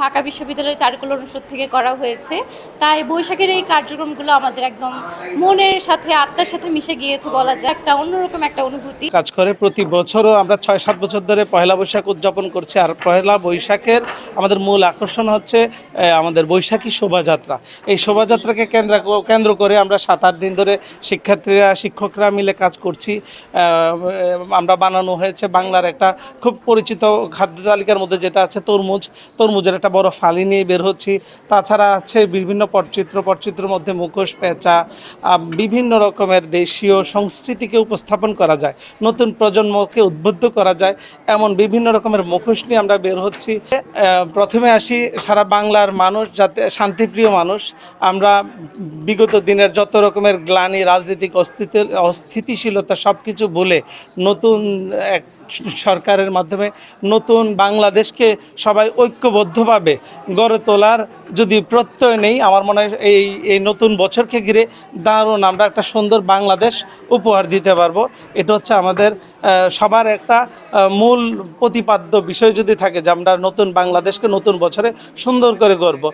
ঢাকা বিশ্ববিদ্যালয়ের চারুকলা অনুষদ থেকে করা হয়েছে, তাই বৈশাখের এই কার্যক্রমগুলো আমাদের একদম মনের সাথে আত্মার সাথে মিশে গিয়েছে বলা যায়। একটা অন্যরকম একটা অনুভূতি কাজ করে। প্রতি বছরও আমরা ৬-৭ বছর ধরে পহেলা বৈশাখ উদযাপন করছি। আর পহেলা বৈশাখের আমাদের মূল আকর্ষণ হচ্ছে আমাদের বৈশাখী শোভাযাত্রা। এই শোভাযাত্রাকে কেন্দ্র করে আমরা ৭-৮ দিন ধরে শিক্ষার্থীরা শিক্ষকরা মিলে কাজ করছি। আমরা বানানো হয়েছে বাংলার একটা খুব পরিচিত খাদ্য তালিকার মধ্যে যেটা আছে তরমুজের একটা বড় ফালি নিয়ে বের হচ্ছি। তাছাড়া আছে বিভিন্ন পটচিত্রের মধ্যে মুখোশ, পেঁচা, বিভিন্ন রকমের দেশীয় সংস্কৃতিকে উপস্থাপন করা যায়, নতুন প্রজন্মকে উদ্বুদ্ধ করা যায়, এমন বিভিন্ন রকমের মুখোশ নিয়ে আমরা বের হচ্ছি। প্রথমে আসি সারা বাংলার মানুষ যাতে শান্তিপ্রিয় মানুষ। আমরা বিগত দিনের যত রকমের গ্লানি, রাজনৈতিক অস্থিতিশীলতা সব কিছু ভুলে নতুন এক সরকারের মাধ্যমে নতুন বাংলাদেশকে সবাই ঐক্যবদ্ধভাবে গড়ে তোলার যদি প্রত্যয় নেই, আমার মনে হয় এই নতুন বছরকে ঘিরে দারুণ আমরা একটা সুন্দর বাংলাদেশ উপহার দিতে পারবো। এটা হচ্ছে আমাদের সবার একটা মূল প্রতিপাদ্য বিষয় যদি থাকে যে আমরা নতুন বাংলাদেশকে নতুন বছরে সুন্দর করে গড়ব।